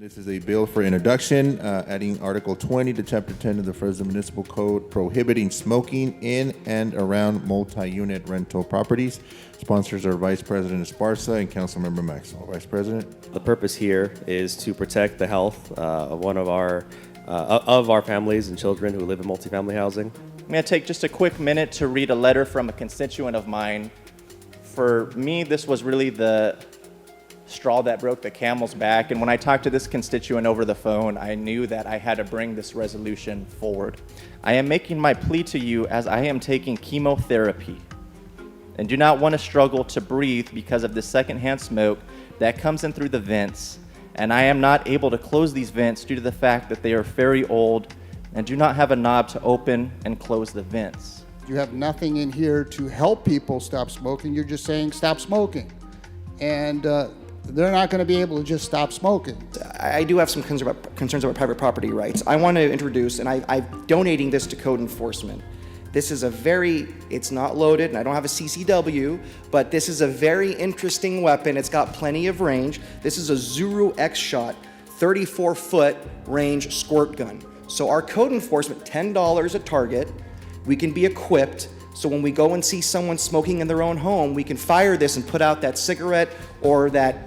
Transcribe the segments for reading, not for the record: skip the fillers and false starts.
This is a bill for introduction, adding Article 20 to Chapter 10 of the Fresno Municipal Code, prohibiting smoking in and around multi-unit rental properties. Sponsors are Vice President Esparza and Councilmember Maxwell. Vice President. The purpose here is to protect the health of our families and children who live in multifamily housing. I'm going to take just a quick minute to read a letter from a constituent of mine. For me, this was really the straw that broke the camel's back, and when I talked to this constituent over the phone, I knew that I had to bring this resolution forward. I am making my plea to you as I am taking chemotherapy and do not want to struggle to breathe because of the secondhand smoke that comes in through the vents, and I am not able to close these vents due to the fact that they are very old and do not have a knob to open and close the vents. You have nothing in here to help people stop smoking. You're just saying stop smoking. And they're not going to be able to just stop smoking. I do have some concerns about private property rights. I want to introduce, and I'm donating this to code enforcement. This is it's not loaded, and I don't have a CCW, but this is a very interesting weapon. It's got plenty of range. This is a Zuru X-Shot, 34-foot range squirt gun. So our code enforcement, $10 a target. We can be equipped, so when we go and see someone smoking in their own home, we can fire this and put out that cigarette or that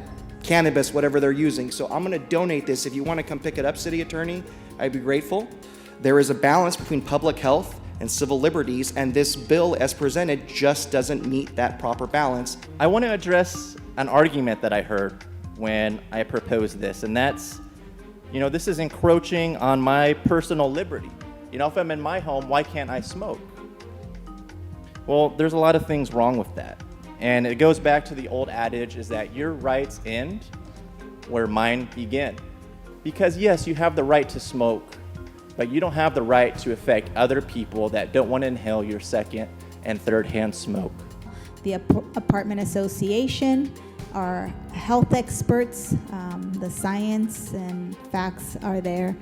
cannabis, whatever they're using. So I'm gonna donate this. If you wanna come pick it up, City Attorney, I'd be grateful. There is a balance between public health and civil liberties, and this bill as presented just doesn't meet that proper balance. I want to address an argument that I heard when I proposed this, and that's, this is encroaching on my personal liberty. If I'm in my home, why can't I smoke? Well, there's a lot of things wrong with that. And it goes back to the old adage is that your rights end where mine begin. Because yes, you have the right to smoke, but you don't have the right to affect other people that don't want to inhale your second and third hand smoke. The apartment association, our health experts, the science and facts are there.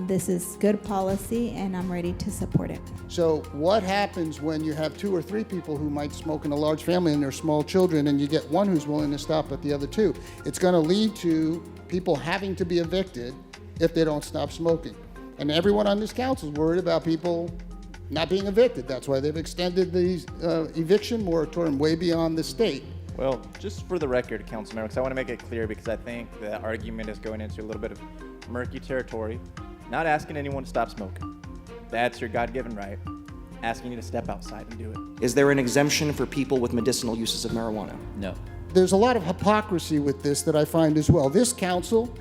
This is good policy, and I'm ready to support it. So what happens when you have 2 or 3 people who might smoke in a large family and they're small children, and you get one who's willing to stop but the other 2? It's going to lead to people having to be evicted if they don't stop smoking. And everyone on this council is worried about people not being evicted. That's why they've extended the eviction moratorium way beyond the state. Well, just for the record, Councilmember, because I want to make it clear, because I think the argument is going into a little bit of murky territory. Not asking anyone to stop smoking. That's your God-given right. Asking you to step outside and do it. Is there an exemption for people with medicinal uses of marijuana? No. There's a lot of hypocrisy with this that I find as well. This council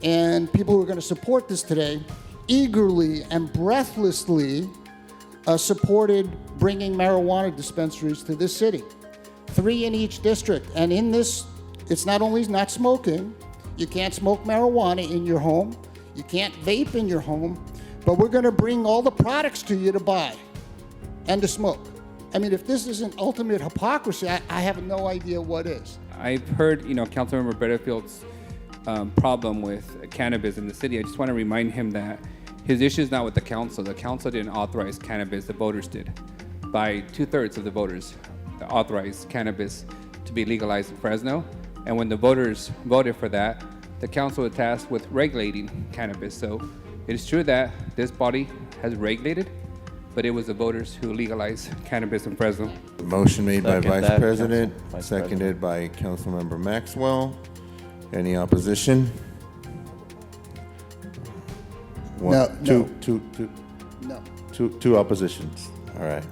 and people who are going to support this today eagerly and breathlessly supported bringing marijuana dispensaries to this city. 3 in each district. And in this, it's not only not smoking, you can't smoke marijuana in your home, you can't vape in your home, but we're going to bring all the products to you to buy and to smoke. I mean, if this isn't ultimate hypocrisy, I have no idea what is. I've heard, Councilmember Betterfield's problem with cannabis in the city. I just want to remind him that his issue is not with the council. The council didn't authorize cannabis, the voters did. By 2/3 of the voters authorized cannabis to be legalized in Fresno. And when the voters voted for that, the council was tasked with regulating cannabis. So it is true that this body has regulated, but it was the voters who legalized cannabis in Fresno. Motion made by Second Vice that, President, Vice seconded by Councilmember Maxwell. Any opposition? No. Two oppositions. All right.